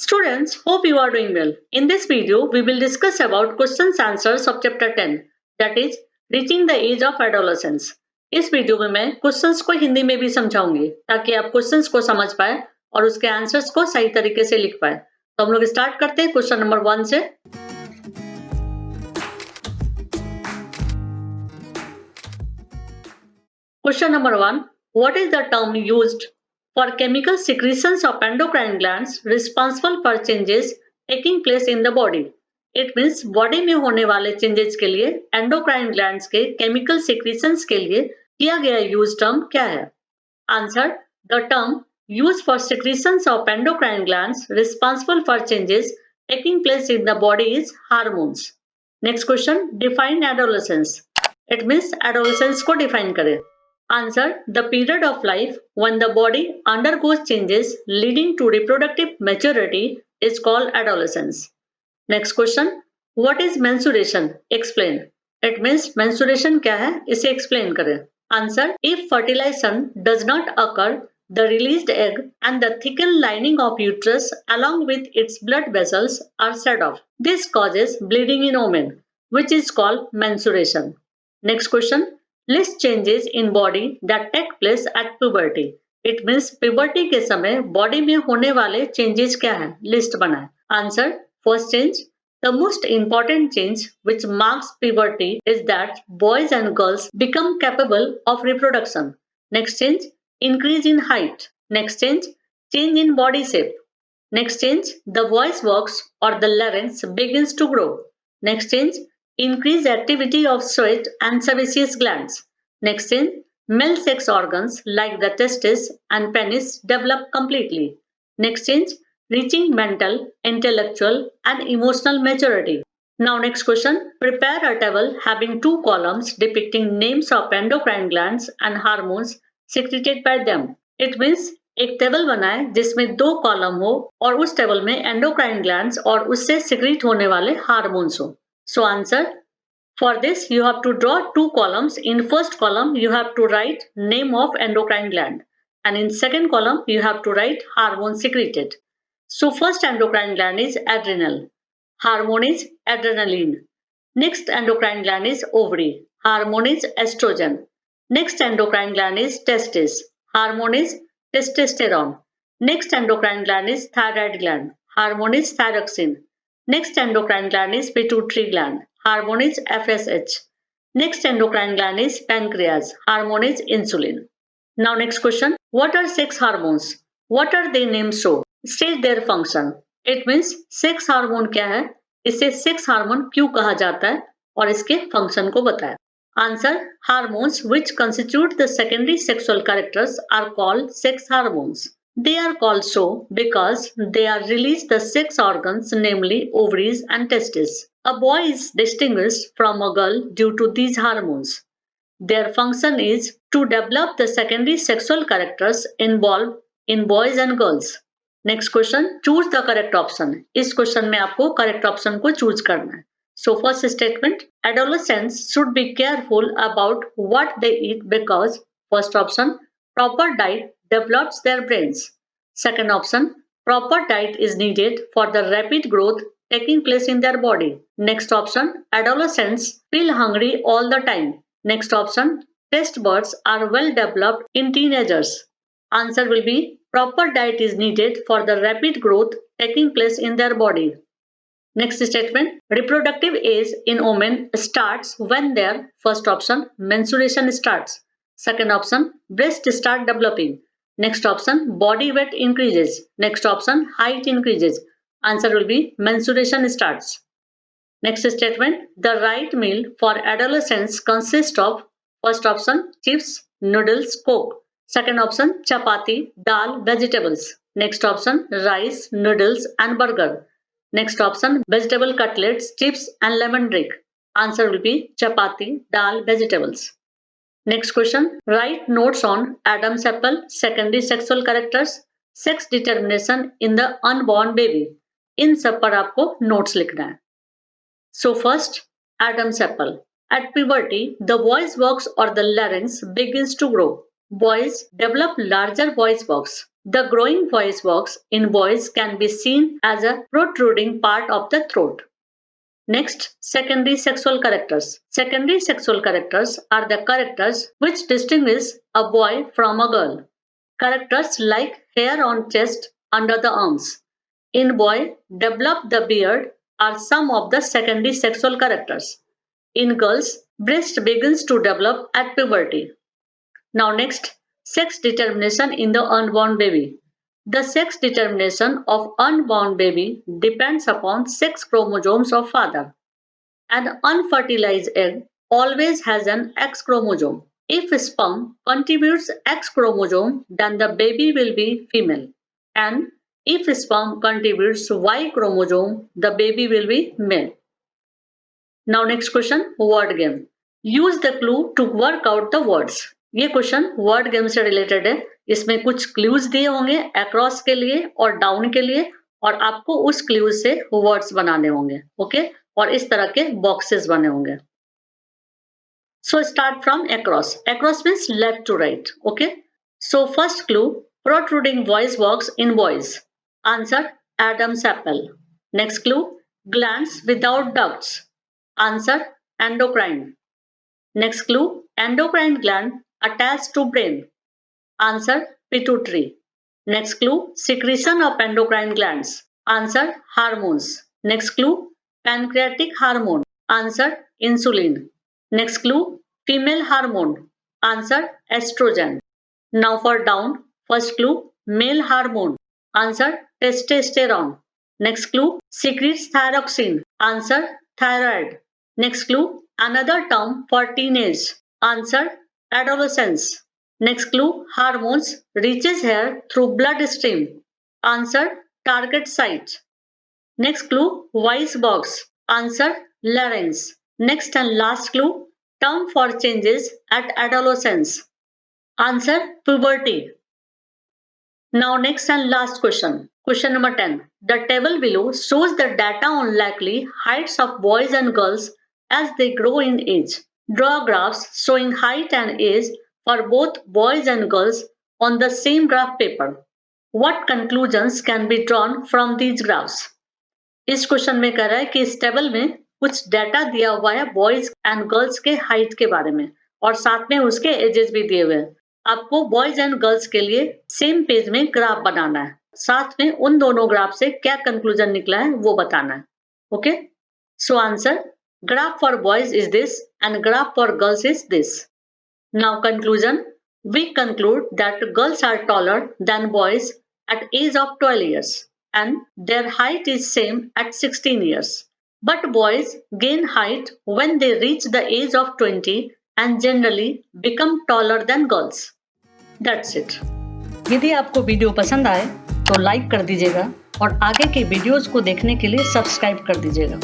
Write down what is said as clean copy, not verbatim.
Students, hope you are doing well. In this video, we will discuss about questions answers of chapter 10, that is reaching the age of adolescence. इस video में मैं questions को हिंदी में भी समझाऊंगी ताकि आप questions को समझ पाए और उसके आंसर्स को सही तरीके से लिख पाए। तो हम लोग स्टार्ट करते हैं क्वेश्चन नंबर 1 से। Question number 1. What is the term used for chemical secretions of endocrine glands responsible for changes taking place in the body? It means body में होने वाले changes के लिए endocrine glands के chemical secretions के लिए किया गया use term क्या है? Answer. The term used for secretions of endocrine glands responsible for changes taking place in the body is hormones. Next question. Define adolescence. It means adolescence को define करें. Answer. The period of life when the body undergoes changes leading to reproductive maturity is called adolescence. Next question. What is menstruation? Explain. It means menstruation क्या है इसे explain करें. Answer. If fertilization does not occur, the released egg and the thickened lining of uterus along with its blood vessels are set off. This causes bleeding in women, which is called menstruation. Next question. List changes in body that take place at puberty. It means puberty के समय body में होने वाले changes क्या है? List बनाएं. Answer. First change. The most important change which marks puberty is that boys and girls become capable of reproduction. Next change. Increase in height. Next change. Change in body shape. Next change. The voice box or the larynx begins to grow. Next change. Increase activity of sweat and sebaceous glands. Next change, male sex organs like the testes and penis develop completely. Next change, reaching mental, intellectual and emotional maturity. Now next question, prepare a table having 2 columns depicting names of endocrine glands and hormones secreted by them. It means एक table बनाएं जिसमें 2 column हो और उस table में endocrine glands और उससे secrete होने वाले हार्मोन्स हो. So answer. For this you have to draw 2 columns. In first column you have to write name of endocrine gland and in second column you have to write hormone secreted. So first endocrine gland is adrenal. Hormone is adrenaline. Next endocrine gland is ovary. Hormone is estrogen. Next endocrine gland is testis. Hormone is testosterone. Next endocrine gland is thyroid gland. Hormone is thyroxine. Next endocrine gland is pituitary gland. Hormone is FSH. Next endocrine gland is pancreas. Hormone is insulin. Now next question. What are sex hormones? What are they named so? State their function. It means sex hormone क्या है? इसे sex hormone क्यों कहा जाता है? और इसके function को बताएं. Answer. Hormones which constitute the secondary sexual characters are called sex hormones. They are called so because they are released the sex organs, namely ovaries and testes. A boy is distinguished from a girl due to these hormones. Their function is to develop the secondary sexual characters involved in boys and girls. Next question. Choose the correct option. इस question में आपको correct option को choose करना है. So first statement. Adolescents should be careful about what they eat because first option. Proper diet develops their brains. Second option, proper diet is needed for the rapid growth taking place in their body. Next option, adolescents feel hungry all the time. Next option, taste buds are well developed in teenagers. Answer will be proper diet is needed for the rapid growth taking place in their body. Next statement, reproductive age in women starts when their first option, menstruation starts. Second option, breasts start developing. Next option, body weight increases. Next option, height increases. Answer will be menstruation starts. Next statement, the right meal for adolescents consists of first option, chips, noodles, coke. Second option, chapati, dal, vegetables. Next option, rice, noodles and burger. Next option, vegetable cutlets, chips and lemon drink. Answer will be chapati, dal, vegetables. Next question. Write notes on Adam's apple, secondary sexual characters, sex determination in the unborn baby. इन सब पर आपको notes लिखना है. So first, Adam's apple. At puberty, the voice box or the larynx begins to grow. boys develop larger voice box. The growing voice box in boys can be seen as a protruding part of the throat. Next, secondary sexual characters. Secondary sexual characters are the characters which distinguish a boy from a girl. Characters like hair on chest, under the arms. In boy, develop the beard are some of the secondary sexual characters. In girls, breast begins to develop at puberty. Now next, sex determination in the unborn baby. The sex determination of unborn baby depends upon sex chromosomes of father. An unfertilized egg always has an X chromosome. If sperm contributes X chromosome, then the baby will be female. And if sperm contributes Y chromosome, the baby will be male. Now next question, word game. Use the clue to work out the words. ये question word game से related है. इसमें कुछ clues दिए होंगे across के लिए और डाउन के लिए और आपको उस क्लूज से वर्ड्स बनाने होंगे. ओके और इस तरह के बॉक्सेस बने होंगे. So start from across. Across means left to right. Okay. So first clue, protruding voice box in boys. Answer, Adam's apple. Next clue, glands without ducts. Answer, endocrine. Next clue, endocrine gland attached to brain. Answer, pituitary. Next clue, secretion of endocrine glands. Answer, hormones. Next clue, pancreatic hormone. Answer, insulin. Next clue, female hormone. Answer, estrogen. Now for down, first clue, male hormone. Answer, testosterone. Next clue, secretes thyroxine. Answer, thyroid. Next clue, another term for teenage. Answer, adolescence. Next clue, hormones reaches hair through bloodstream. Answer, target site. Next clue, voice box. Answer, larynx. Next and last clue, term for changes at adolescence. Answer, puberty. Now next and last question. Question number 10. The table below shows the data on likely heights of boys and girls as they grow in age. Draw graphs showing height and age for both boys and girls on the same graph paper. What conclusions can be drawn from these graphs? इस question में कह रहा है कि इस table में कुछ data दिया हुआ है बॉयज एंड गर्ल्स के हाइट के बारे में और साथ में उसके एजेस भी दिए हुए हैं. आपको बॉयज एंड गर्ल्स के लिए सेम पेज में ग्राफ बनाना है. साथ में उन दोनों ग्राफ से क्या कंक्लूजन निकला है वो बताना है. Okay so answer, graph for boys is this and graph for girls is this. Now conclusion, we conclude that girls are taller than boys at age of 12 years and their height is same at 16 years. But boys gain height when they reach the age of 20 and generally become taller than girls. That's it. यदि आपको video पसंद आए तो like कर दीजिएगा और आगे के वीडियोस को देखने के लिए सब्सक्राइब कर दीजिएगा.